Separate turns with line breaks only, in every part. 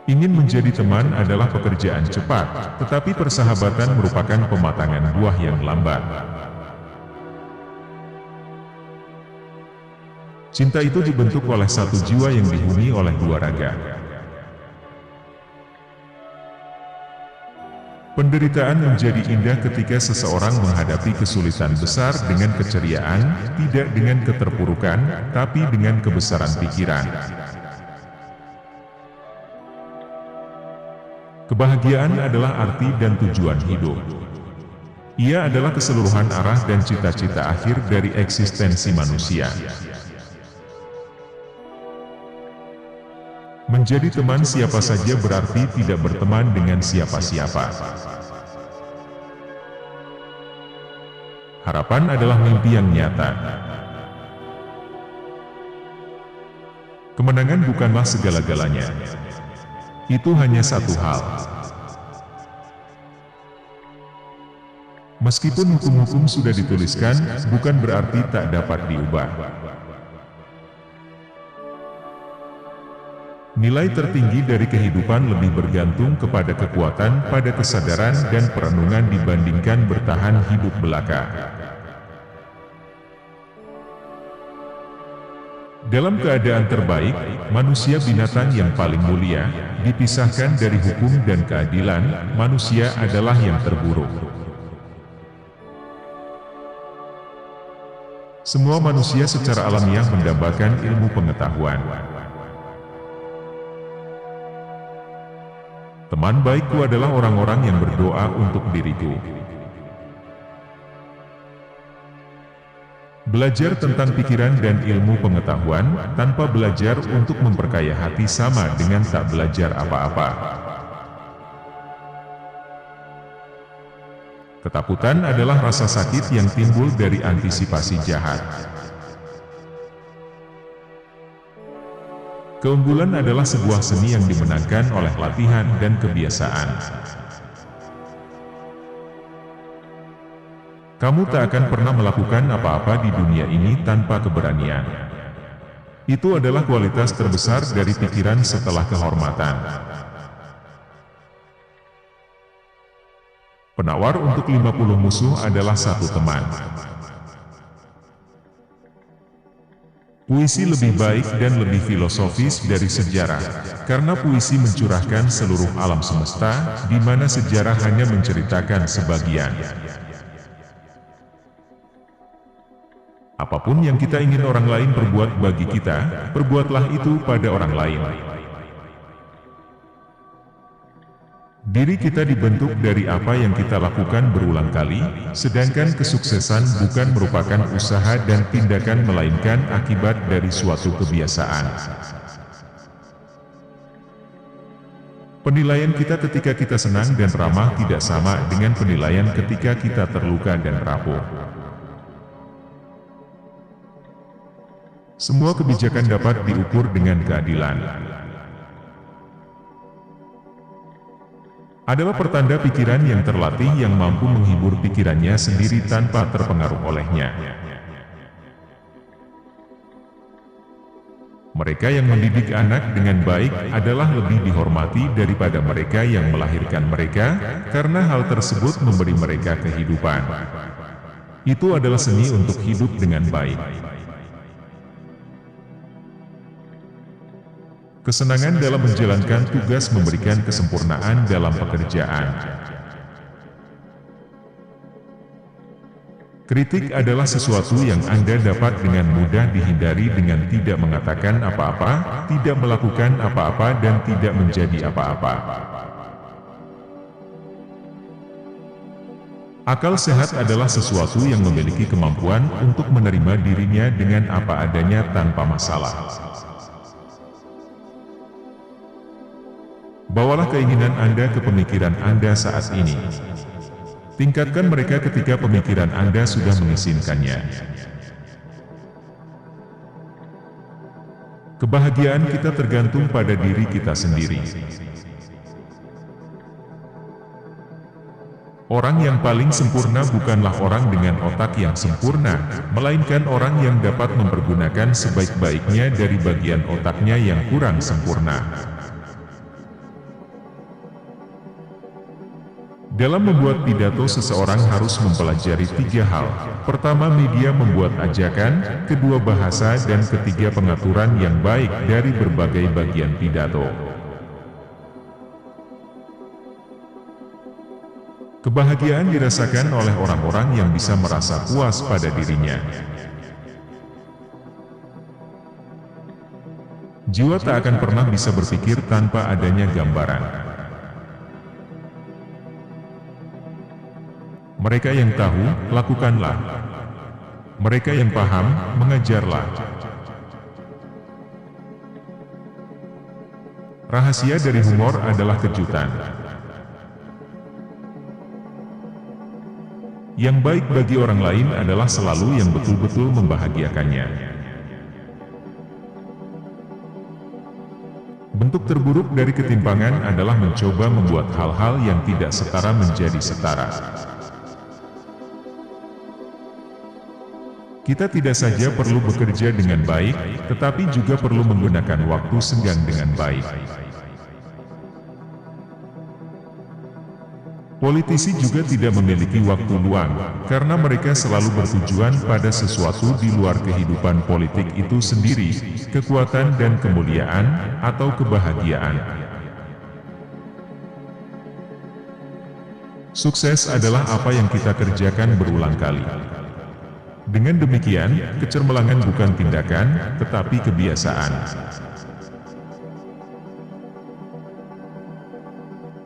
Ingin menjadi teman adalah pekerjaan cepat, tetapi persahabatan merupakan pematangan buah yang lambat. Cinta itu dibentuk oleh satu jiwa yang dihuni oleh dua raga. Penderitaan menjadi indah ketika seseorang menghadapi kesulitan besar dengan keceriaan, tidak dengan keterpurukan, tapi dengan kebesaran pikiran. Kebahagiaan adalah arti dan tujuan hidup. Ia adalah keseluruhan arah dan cita-cita akhir dari eksistensi manusia. Menjadi teman siapa saja berarti tidak berteman dengan siapa-siapa. Harapan adalah mimpi yang nyata. Kemenangan bukanlah segala-galanya. Itu hanya satu hal. Meskipun hukum-hukum sudah dituliskan, bukan berarti tak dapat diubah. Nilai tertinggi dari kehidupan lebih bergantung kepada kekuatan pada kesadaran dan perenungan dibandingkan bertahan hidup belaka. Dalam keadaan terbaik, manusia binatang yang paling mulia, dipisahkan dari hukum dan keadilan, manusia adalah yang terburuk. Semua manusia secara alamiah mendambakan ilmu pengetahuan. Teman baikku adalah orang-orang yang berdoa untuk diriku. Belajar tentang pikiran dan ilmu pengetahuan, tanpa belajar untuk memperkaya hati sama dengan tak belajar apa-apa. Ketakutan adalah rasa sakit yang timbul dari antisipasi jahat. Keunggulan adalah sebuah seni yang dimenangkan oleh latihan dan kebiasaan. Kamu tak akan pernah melakukan apa-apa di dunia ini tanpa keberanian. Itu adalah kualitas terbesar dari pikiran setelah kehormatan. Penawar untuk 50 musuh adalah satu teman. Puisi lebih baik dan lebih filosofis dari sejarah, karena puisi mencurahkan seluruh alam semesta, di mana sejarah hanya menceritakan sebagian. Apapun yang kita ingin orang lain perbuat bagi kita, perbuatlah itu pada orang lain. Diri kita dibentuk dari apa yang kita lakukan berulang kali, sedangkan kesuksesan bukan merupakan usaha dan tindakan melainkan akibat dari suatu kebiasaan. Penilaian kita ketika kita senang dan ramah tidak sama dengan penilaian ketika kita terluka dan rapuh. Semua kebijakan dapat diukur dengan keadilan. Adalah pertanda pikiran yang terlatih yang mampu menghibur pikirannya sendiri tanpa terpengaruh olehnya. Mereka yang mendidik anak dengan baik adalah lebih dihormati daripada mereka yang melahirkan mereka, karena hal tersebut memberi mereka kehidupan. Itu adalah seni untuk hidup dengan baik. Kesenangan dalam menjalankan tugas memberikan kesempurnaan dalam pekerjaan. Kritik adalah sesuatu yang Anda dapat dengan mudah dihindari dengan tidak mengatakan apa-apa, tidak melakukan apa-apa dan tidak menjadi apa-apa. Akal sehat adalah sesuatu yang memiliki kemampuan untuk menerima dirinya dengan apa adanya tanpa masalah. Bawalah keinginan Anda ke pemikiran Anda saat ini. Tingkatkan mereka ketika pemikiran Anda sudah mengizinkannya. Kebahagiaan kita tergantung pada diri kita sendiri. Orang yang paling sempurna bukanlah orang dengan otak yang sempurna, melainkan orang yang dapat mempergunakan sebaik-baiknya dari bagian otaknya yang kurang sempurna. Dalam membuat pidato seseorang harus mempelajari 3 hal. Pertama, media membuat ajakan, kedua bahasa, dan ketiga pengaturan yang baik dari berbagai bagian pidato. Kebahagiaan dirasakan oleh orang-orang yang bisa merasa puas pada dirinya. Jiwa tak akan pernah bisa berpikir tanpa adanya gambaran. Mereka yang tahu, lakukanlah. Mereka yang paham, mengajarlah. Rahasia dari humor adalah kejutan. Yang baik bagi orang lain adalah selalu yang betul-betul membahagiakannya. Bentuk terburuk dari ketimpangan adalah mencoba membuat hal-hal yang tidak setara menjadi setara. Kita tidak saja perlu bekerja dengan baik, tetapi juga perlu menggunakan waktu senggang dengan baik. Politisi juga tidak memiliki waktu luang, karena mereka selalu bertujuan pada sesuatu di luar kehidupan politik itu sendiri, kekuatan dan kemuliaan, atau kebahagiaan. Sukses adalah apa yang kita kerjakan berulang kali. Dengan demikian, kecermelangan bukan tindakan, tetapi kebiasaan.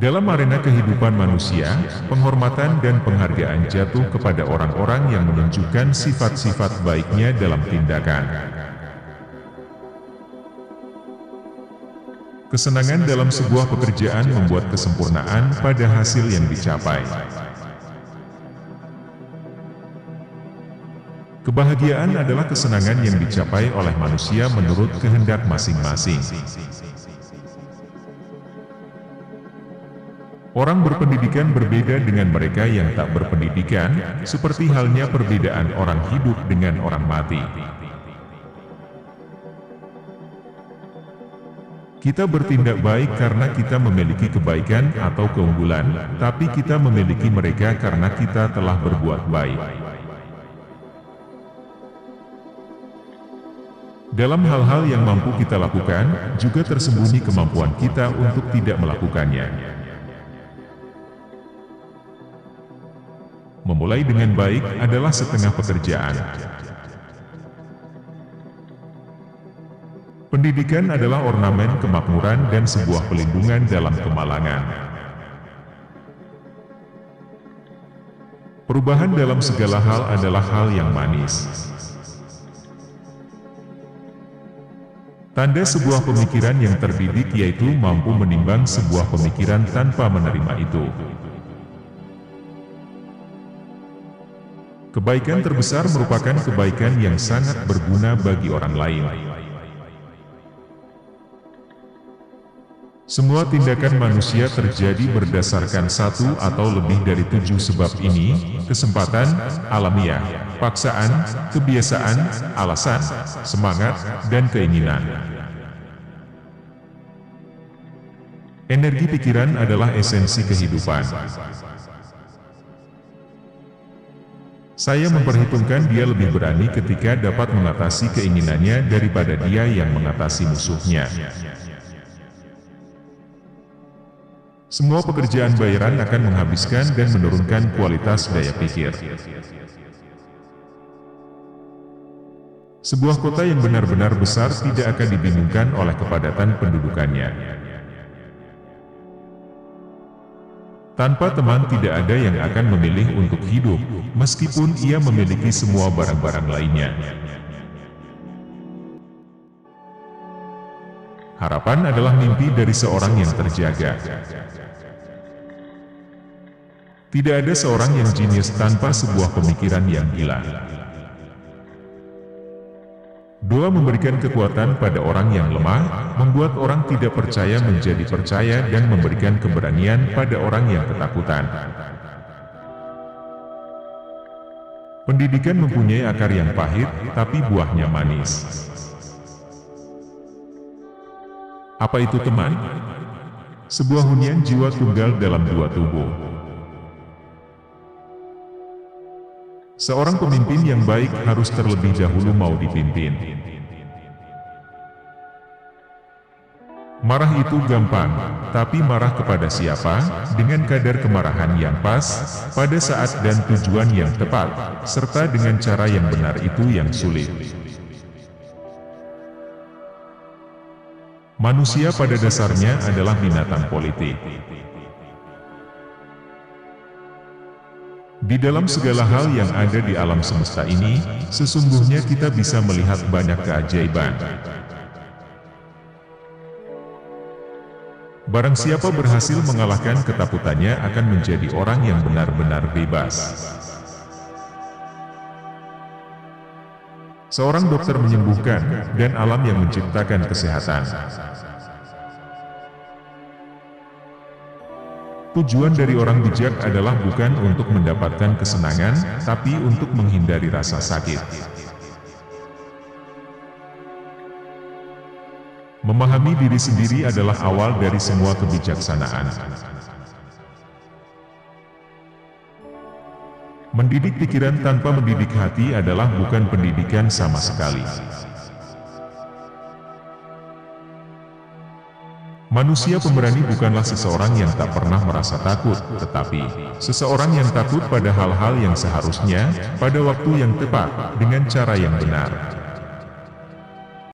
Dalam arena kehidupan manusia, penghormatan dan penghargaan jatuh kepada orang-orang yang menunjukkan sifat-sifat baiknya dalam tindakan. Kesenangan dalam sebuah pekerjaan membuat kesempurnaan pada hasil yang dicapai. Kebahagiaan adalah kesenangan yang dicapai oleh manusia menurut kehendak masing-masing. Orang berpendidikan berbeda dengan mereka yang tak berpendidikan, seperti halnya perbedaan orang hidup dengan orang mati. Kita bertindak baik karena kita memiliki kebaikan atau keunggulan, tapi kita memiliki mereka karena kita telah berbuat baik. Dalam hal-hal yang mampu kita lakukan, juga tersembunyi kemampuan kita untuk tidak melakukannya. Memulai dengan baik adalah setengah pekerjaan. Pendidikan adalah ornamen kemakmuran dan sebuah pelindungan dalam kemalangan. Perubahan dalam segala hal adalah hal yang manis. Tanda sebuah pemikiran yang terdidik yaitu mampu menimbang sebuah pemikiran tanpa menerima itu. Kebaikan terbesar merupakan kebaikan yang sangat berguna bagi orang lain. Semua tindakan manusia terjadi berdasarkan 1 atau lebih dari 7 sebab ini: kesempatan, alamiah, paksaan, kebiasaan, alasan, semangat, dan keinginan. Energi pikiran adalah esensi kehidupan. Saya memperhitungkan dia lebih berani ketika dapat mengatasi keinginannya daripada dia yang mengatasi musuhnya. Semua pekerjaan bayaran akan menghabiskan dan menurunkan kualitas daya pikir. Sebuah kota yang benar-benar besar tidak akan dibingungkan oleh kepadatan pendudukannya. Tanpa teman tidak ada yang akan memilih untuk hidup, meskipun ia memiliki semua barang-barang lainnya. Harapan adalah mimpi dari seorang yang terjaga. Tidak ada seorang yang jenius tanpa sebuah pemikiran yang gila. Doa memberikan kekuatan pada orang yang lemah, membuat orang tidak percaya menjadi percaya dan memberikan keberanian pada orang yang ketakutan. Pendidikan mempunyai akar yang pahit, tapi buahnya manis. Apa itu teman? Sebuah hunian jiwa tunggal dalam 2 tubuh. Seorang pemimpin yang baik harus terlebih dahulu mau dipimpin. Marah itu gampang, tapi marah kepada siapa, dengan kadar kemarahan yang pas, pada saat dan tujuan yang tepat, serta dengan cara yang benar itu yang sulit. Manusia pada dasarnya adalah binatang politik. Di dalam segala hal yang ada di alam semesta ini, sesungguhnya kita bisa melihat banyak keajaiban. Barang siapa berhasil mengalahkan ketakutannya akan menjadi orang yang benar-benar bebas. Seorang dokter menyembuhkan, dan alam yang menciptakan kesehatan. Tujuan dari orang bijak adalah bukan untuk mendapatkan kesenangan, tapi untuk menghindari rasa sakit. Memahami diri sendiri adalah awal dari semua kebijaksanaan. Mendidik pikiran tanpa mendidik hati adalah bukan pendidikan sama sekali. Manusia pemberani bukanlah seseorang yang tak pernah merasa takut, tetapi seseorang yang takut pada hal-hal yang seharusnya, pada waktu yang tepat, dengan cara yang benar.